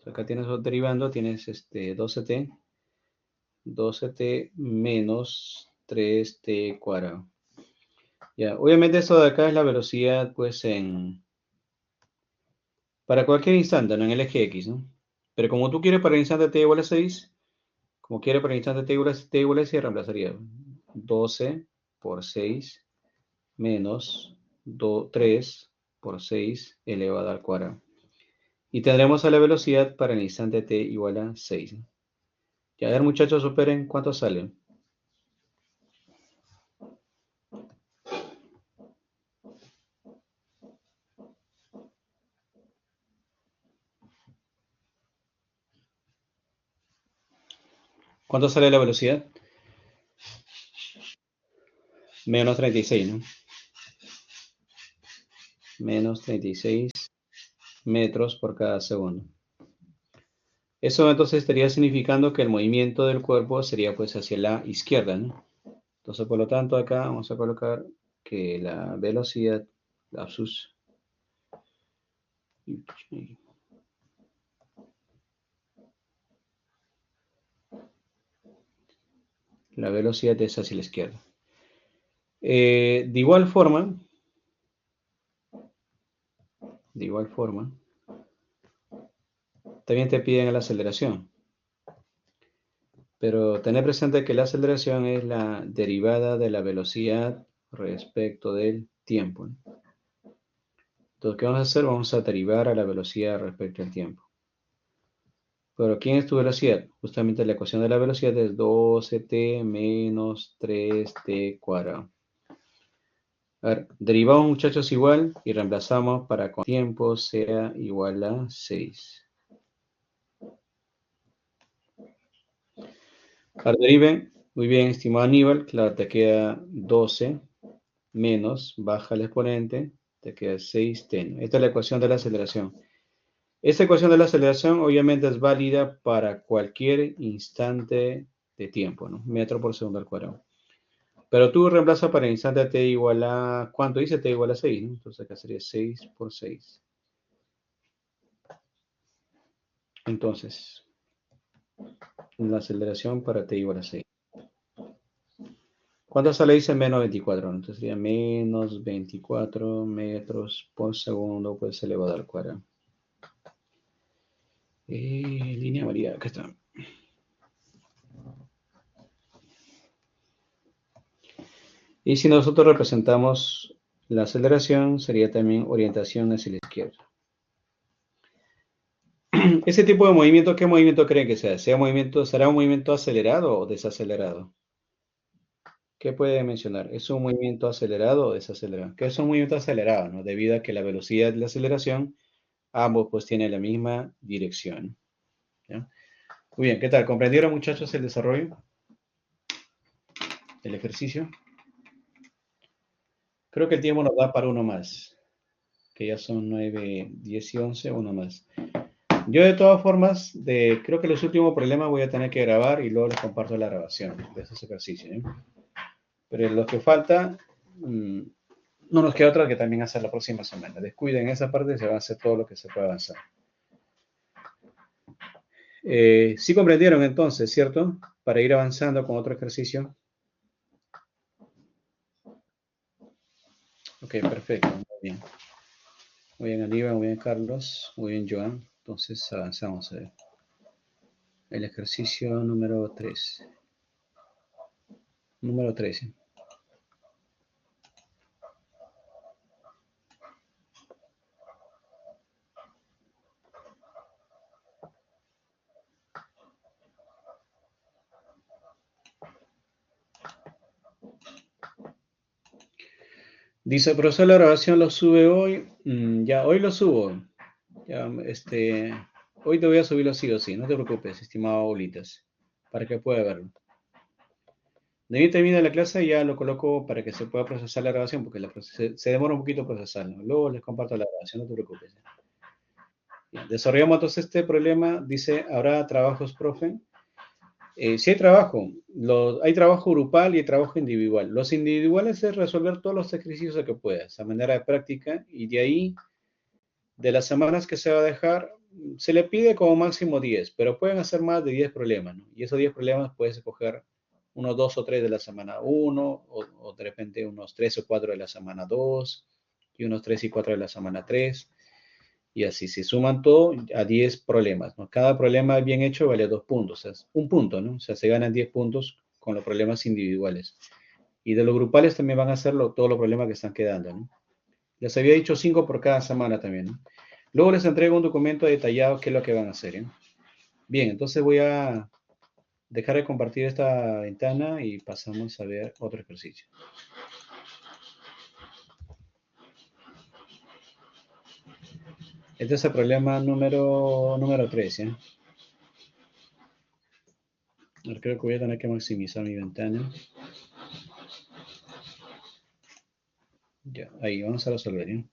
Speaker 1: Acá tienes derivando, tienes 12t menos 3t cuadrado. Ya, obviamente esto de acá es la velocidad, pues, para cualquier instante, ¿no? En el eje X, ¿no? Pero como tú quieres para el instante t igual a 6, como quieres para el instante t igual a 6, reemplazaría 12 por 6 menos 3 por 6 elevado al cuadrado. Y tendremos a la velocidad para el instante t igual a 6. Ya, a ver, muchachos, superen, ¿cuánto sale? ¿Cuánto sale la velocidad? Menos 36, ¿no? Menos 36 metros por cada segundo. Eso entonces estaría significando que el movimiento del cuerpo sería pues hacia la izquierda, ¿no? Entonces, por lo tanto, acá vamos a colocar que la velocidad, lapsus, la velocidad es hacia la izquierda. De igual forma, también te piden la aceleración. Pero tener presente que la aceleración es la derivada de la velocidad respecto del tiempo, ¿no? Entonces, ¿qué vamos a hacer? Vamos a derivar a la velocidad respecto al tiempo. Pero ¿quién es tu velocidad? Justamente la ecuación de la velocidad es 12t menos 3t cuadrado. A ver, derivamos, muchachos, igual y reemplazamos para que el tiempo sea igual a 6. Ahora deriven. Muy bien, estimado Aníbal. Claro, te queda 12 menos, baja el exponente, te queda 6t. Esta es la ecuación de la aceleración. Esta ecuación de la aceleración obviamente es válida para cualquier instante de tiempo, ¿no? Metro por segundo al cuadrado. Pero tú reemplazas para el instante t igual a, ¿cuánto dice? T igual a 6, ¿no? Entonces acá sería 6 por 6. Entonces, la aceleración para t igual a 6. ¿Cuánto sale? Dice menos 24. Entonces sería menos 24 metros por segundo, pues elevado al cuadrado. Línea variada, acá está. Y si nosotros representamos la aceleración, sería también orientación hacia la izquierda. Ese tipo de movimiento, ¿qué movimiento creen que sea? ¿Será un movimiento acelerado o desacelerado? ¿Qué puede mencionar? ¿Es un movimiento acelerado o desacelerado? Que es un movimiento acelerado, ¿no? Debido a que la velocidad y la aceleración, ambos pues tienen la misma dirección. ¿Ya? Muy bien, ¿qué tal? ¿Comprendieron, muchachos, el desarrollo del ejercicio? Creo que el tiempo nos da para uno más, que ya son 9, 10 y 11, uno más. Yo de todas formas, creo que los últimos problemas voy a tener que grabar y luego les comparto la grabación de esos ejercicios, ¿eh? Pero lo que falta, no nos queda otra que también hacer la próxima semana. Descuiden esa parte, se va a hacer todo lo que se pueda avanzar. Sí comprendieron entonces, ¿cierto? Para ir avanzando con otro ejercicio. Ok, perfecto, muy bien. Muy bien, Aníbal, muy bien, Carlos, muy bien, Joan. Entonces avanzamos a ver. El ejercicio número 3. Número 13. Dice, profesor, la grabación lo sube hoy. Ya, hoy lo subo. Ya, hoy te voy a subirlo sí o sí. No te preocupes, estimado Bolitas, para que pueda verlo. De ahí termina la clase y ya lo coloco para que se pueda procesar la grabación, porque se demora un poquito procesarlo. Luego les comparto la grabación, no te preocupes. Bien, desarrollamos entonces este problema. Dice, ¿habrá trabajos, profe? Sí hay trabajo. Hay trabajo grupal y hay trabajo individual. Los individuales es resolver todos los ejercicios que puedas, a manera de práctica, y de ahí, de las semanas que se va a dejar, se le pide como máximo 10, pero pueden hacer más de 10 problemas, ¿no? Y esos 10 problemas puedes escoger unos 2 o 3 de la semana 1, o de repente unos 3 o 4 de la semana 2, y unos 3 y 4 de la semana 3, y así se suman todo a 10 problemas, ¿no? Cada problema bien hecho vale 2 puntos, o sea, es un punto, ¿no? O sea, se ganan 10 puntos con los problemas individuales. Y de los grupales también van a ser todos los problemas que están quedando, ¿no? Les había dicho 5 por cada semana también, ¿no? Luego les entrego un documento detallado qué es lo que van a hacer, ¿eh? Bien, entonces voy a dejar de compartir esta ventana y pasamos a ver otro ejercicio. Este es el problema número 3, ¿eh? Creo que voy a tener que maximizar mi ventana. Ya, ahí, vamos a resolver, ¿eh?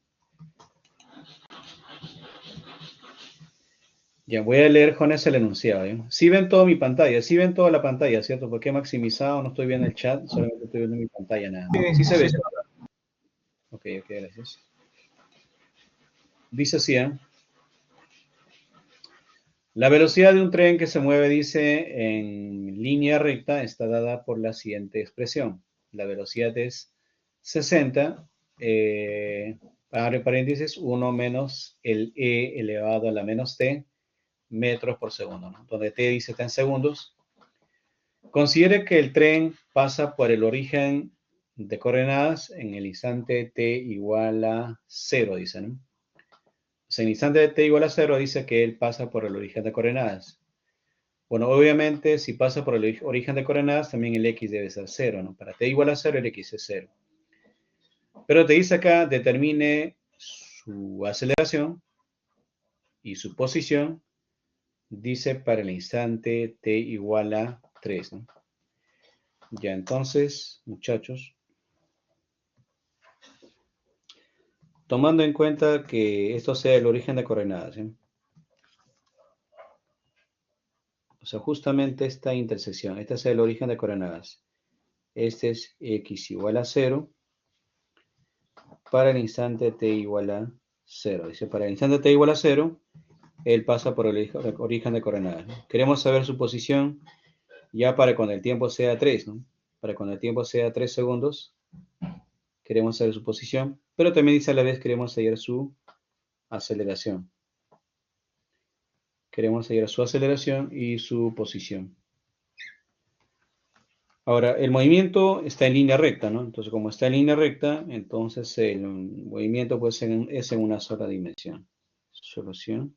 Speaker 1: Ya, voy a leer con ese el enunciado, ¿eh? Sí ven toda mi pantalla, sí ven toda la pantalla, ¿cierto? Porque he maximizado, no estoy viendo el chat, solamente estoy viendo mi pantalla nada más. Sí se ve. Ok, gracias. Dice así, ¿eh? La velocidad de un tren que se mueve, dice, en línea recta está dada por la siguiente expresión. La velocidad es 60, abre paréntesis, 1 menos el e elevado a la menos t metros por segundo, ¿no? Donde t dice está en segundos. Considere que el tren pasa por el origen de coordenadas en el instante t igual a 0, dice, ¿no? O sea, en el instante de t igual a 0 dice que él pasa por el origen de coordenadas. Bueno, obviamente, si pasa por el origen de coordenadas, también el x debe ser 0, ¿no? Para t igual a 0, el x es 0. Pero te dice acá, determine su aceleración y su posición, dice para el instante t igual a 3, ¿no? Ya, entonces, muchachos, tomando en cuenta que esto sea el origen de coordenadas, ¿sí? O sea, justamente esta intersección, este es el origen de coordenadas. Este es x igual a 0 para el instante t igual a 0. Dice, para el instante t igual a 0, él pasa por el origen de coordenadas, ¿no? Queremos saber su posición ya para cuando el tiempo sea 3, ¿no? Para cuando el tiempo sea 3 segundos, queremos saber su posición, pero también dice a la vez queremos hallar su aceleración. Queremos hallar su aceleración y su posición. Ahora, el movimiento está en línea recta, ¿no? Entonces, como está en línea recta, entonces el movimiento pues, es en una sola dimensión. Solución.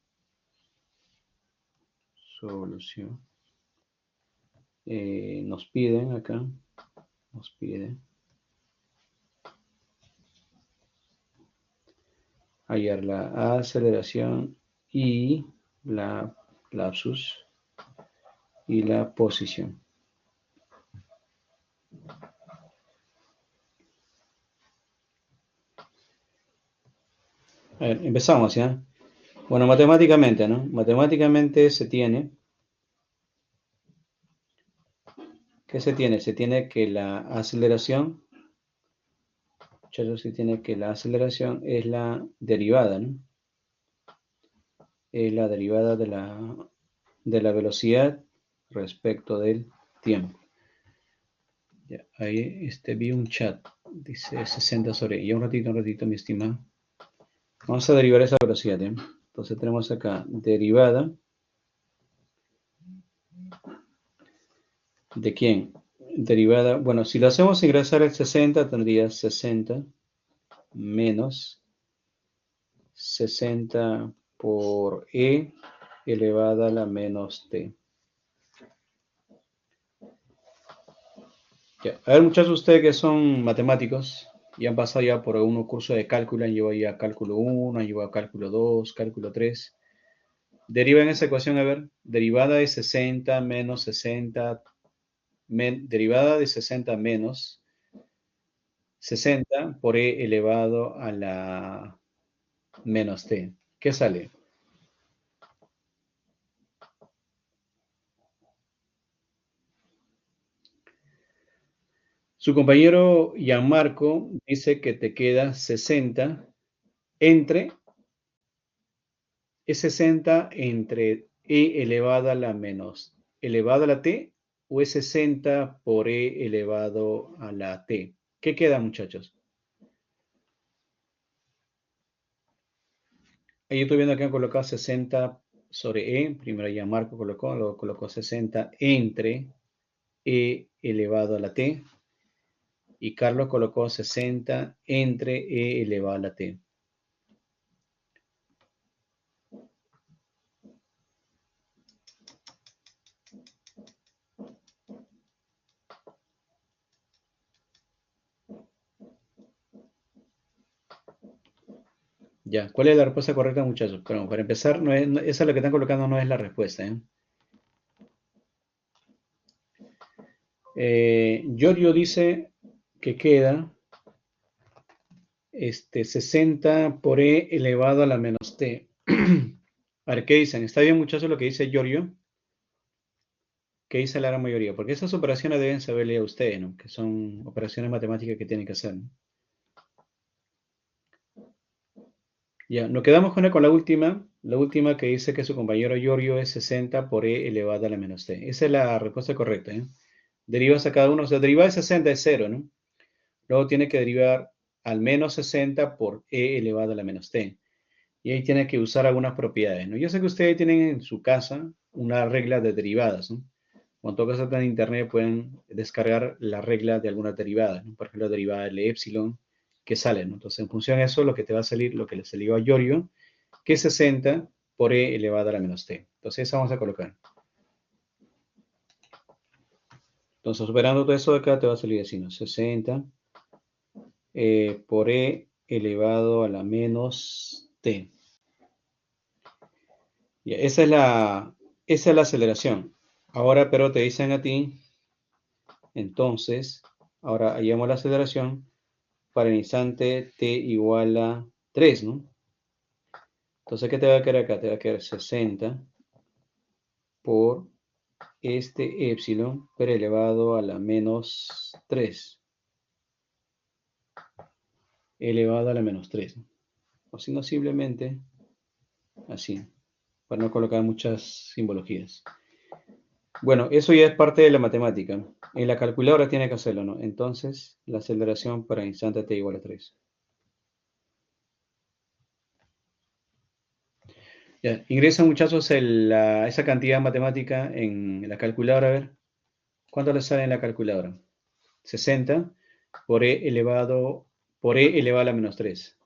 Speaker 1: Nos piden acá, nos pide hallar la aceleración y la lapsus y la posición. A ver, empezamos, ¿ya? Bueno, matemáticamente, ¿no? Matemáticamente se tiene... ¿Qué se tiene? Se tiene que la aceleración... Muchachos, se tiene que la aceleración es la derivada, ¿no? Es la derivada de la velocidad respecto del tiempo. Ya, ahí vi un chat, dice 60 sobre, y un ratito, mi estimado. Vamos a derivar esa velocidad, ¿eh? Entonces tenemos acá derivada. ¿De quién? Derivada, bueno, si lo hacemos ingresar el 60, tendría 60 menos 60 por e elevada a la menos t. Ya. A ver, muchachos, ustedes que son matemáticos, y han pasado ya por algunos cursos de cálculo, han llevado ya cálculo 1, han llevado cálculo 2, cálculo 3. Derivan esa ecuación, a ver, derivada de 60 menos 60, derivada de 60 menos 60 por e elevado a la menos t. ¿Qué sale? Su compañero Gianmarco dice que te queda 60 entre, es 60 entre e elevado a la menos elevado a la t, o es 60 por e elevado a la t. ¿Qué queda, muchachos? Ahí estoy viendo que han colocado 60 sobre e. Primero Gianmarco colocó, luego colocó 60 entre e elevado a la t. Y Carlos colocó 60 entre e elevado a la t. Ya, ¿cuál es la respuesta correcta, muchachos? Bueno, para empezar, esa es la que están colocando, no es la respuesta, Giorgio dice que queda 60 por e elevado a la menos t. A ver, ¿qué dicen? ¿Está bien, muchachos, lo que dice Giorgio? ¿Qué dice la gran mayoría? Porque esas operaciones deben saberle a ustedes, ¿no? Que son operaciones matemáticas que tienen que hacer, ¿no? Ya, nos quedamos con la última que dice que su compañero Giorgio es 60 por e elevado a la menos t. Esa es la respuesta correcta, ¿eh? Derivas a cada uno, o sea, derivar de 60 es 0, ¿no? Luego tiene que derivar al menos 60 por e elevado a la menos t. Y ahí tiene que usar algunas propiedades, ¿no? Yo sé que ustedes tienen en su casa una regla de derivadas, ¿no? Cuando tocas en internet pueden descargar la regla de algunas derivadas, ¿no? Por ejemplo, la derivada del epsilon que sale, ¿no? Entonces, en función de eso, lo que te va a salir, lo que le salió a Giorgio, que es 60 por e elevado a la menos t. Entonces, eso vamos a colocar. Entonces, superando todo eso de acá, te va a salir así, ¿no? 60 por e elevado a la menos t. Ya, esa es la aceleración. Ahora, pero te dicen a ti, entonces, ahora hallamos la aceleración para el instante t igual a 3, ¿no? Entonces, ¿qué te va a quedar acá? Te va a quedar 60 por este epsilon, pero elevado a la menos 3. Elevado a la menos 3, ¿no? O si no, simplemente así, para no colocar muchas simbologías. Bueno, eso ya es parte de la matemática. En la calculadora tiene que hacerlo, ¿no? Entonces, la aceleración para instante t igual a 3. Ya, ingresa, muchachos, esa cantidad matemática en la calculadora. A ver, ¿cuánto le sale en la calculadora? 60 por e elevado a la menos 3.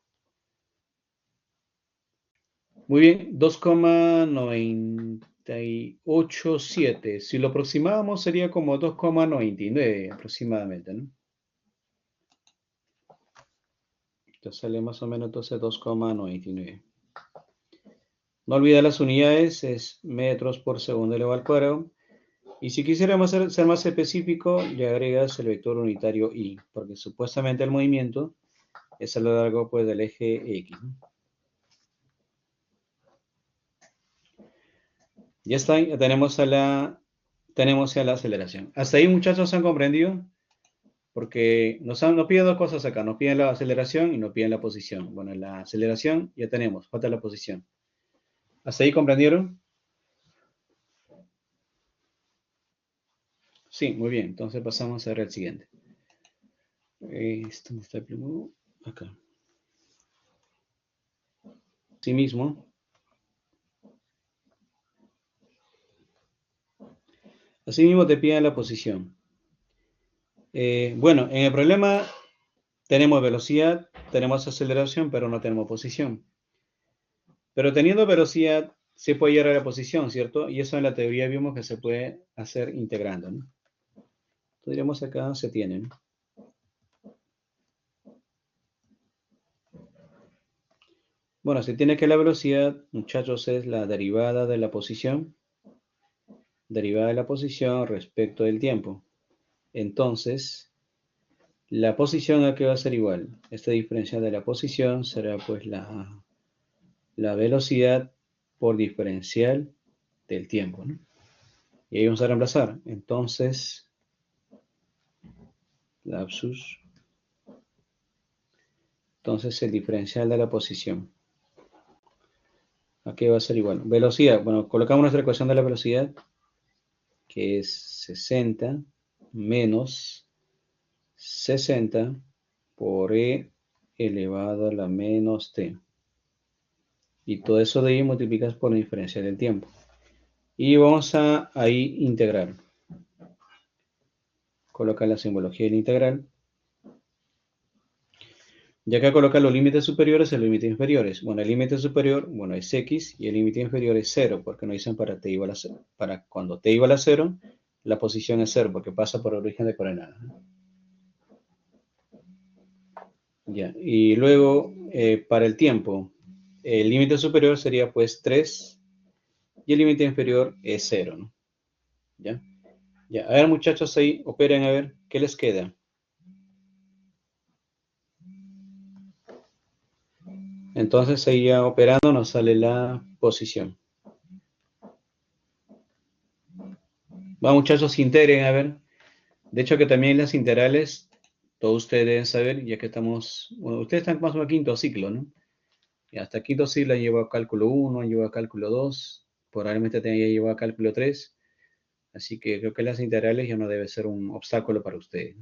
Speaker 1: Muy bien, 2,987. Si lo aproximábamos sería como 2,99 aproximadamente, ¿no? Entonces sale más o menos entonces 2,99. No olvidar las unidades, es metros por segundo elevado al cuadrado. Y si quisiéramos ser más específico, le agregas el vector unitario y, porque supuestamente el movimiento es a lo largo pues, del eje X, ¿no? Ya está, ya tenemos ya la aceleración. ¿Hasta ahí, muchachos, han comprendido? Porque nos piden dos cosas acá, nos piden la aceleración y nos piden la posición. Bueno, la aceleración ya tenemos, falta la posición. ¿Hasta ahí comprendieron? Sí, muy bien. Entonces pasamos a ver el siguiente. ¿Dónde está el primero? Acá. Sí mismo. Así mismo te piden la posición. Bueno, en el problema tenemos velocidad, tenemos aceleración, pero no tenemos posición. Pero teniendo velocidad, se puede llegar a la posición, ¿cierto? Y eso en la teoría vimos que se puede hacer integrando, ¿no? Entonces, diremos acá se tiene, ¿no? Bueno, se tiene que la velocidad, muchachos, es la derivada de la posición respecto del tiempo. Entonces, la posición aquí va a ser igual. Esta diferencial de la posición será pues la velocidad por diferencial del tiempo, ¿no? Y ahí vamos a reemplazar. Entonces, lapsus. Entonces, el diferencial de la posición. Aquí va a ser igual. Velocidad. Bueno, colocamos nuestra ecuación de la velocidad, que es 60 menos 60 por e elevado a la menos t. Y todo eso de ahí multiplicas por la diferencia del tiempo. Y vamos a ahí integrar. Coloca la simbología del integral. Ya que coloca los límites superiores y los límites inferiores. Bueno, el límite superior, bueno, es x y el límite inferior es 0, porque nos dicen para t igual a 0. Para cuando t igual a 0, la posición es 0, porque pasa por el origen de coordenadas. Ya, y luego, para el tiempo, el límite superior sería pues 3 y el límite inferior es 0, ¿no? ¿Ya? Ya, a ver muchachos ahí, operen a ver, ¿qué les queda? Entonces ahí ya operando nos sale la posición. Va muchachos, integren, a ver. De hecho que también las integrales, todos ustedes deben saber, ya que estamos, bueno, ustedes están más o menos quinto ciclo, ¿no? Y hasta quinto ciclo han llevado cálculo 1, han llevado cálculo 2, probablemente también ya llevado cálculo 3. Así que creo que las integrales ya no debe ser un obstáculo para ustedes.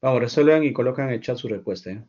Speaker 1: Vamos, resuelvan y colocan en el chat su respuesta, ¿eh?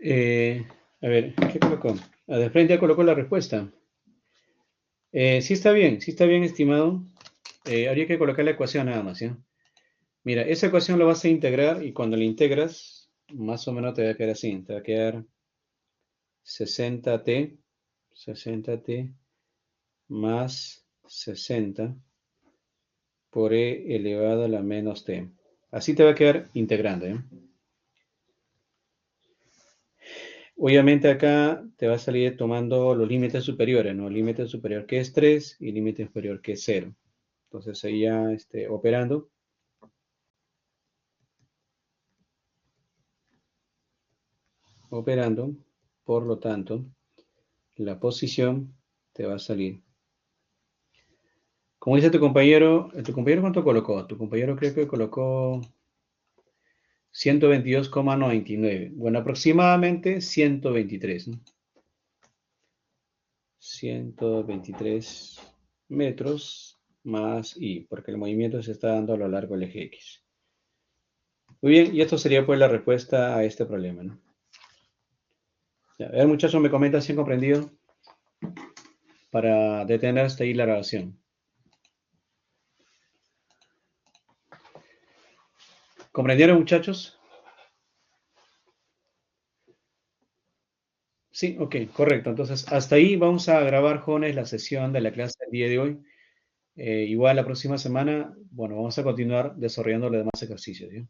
Speaker 1: A ver, ¿qué colocó? De frente ya colocó la respuesta. Sí está bien, estimado. Habría que colocar la ecuación nada más, ¿ya? Mira, esa ecuación la vas a integrar y cuando la integras, más o menos te va a quedar así. Te va a quedar 60t más 60 por e elevado a la menos t. Así te va a quedar integrando, ¿eh? Obviamente acá te va a salir tomando los límites superiores, ¿no? El límite superior que es 3 y el límite inferior que es 0. Entonces ahí ya operando. Por lo tanto, la posición te va a salir. Como dice tu compañero ¿cuánto colocó? Tu compañero creo que colocó 122,99. Bueno, aproximadamente 123, ¿no? 123 metros más y, porque el movimiento se está dando a lo largo del eje X. Muy bien, y esto sería pues la respuesta a este problema, ¿no? Ya, a ver, muchachos, me comentan si han comprendido para detener hasta ahí la grabación. ¿Comprendieron, muchachos? Sí, ok, correcto. Entonces, hasta ahí vamos a grabar, jóvenes, la sesión de la clase del día de hoy. Igual la próxima semana, bueno, vamos a continuar desarrollando los demás ejercicios, ¿sí?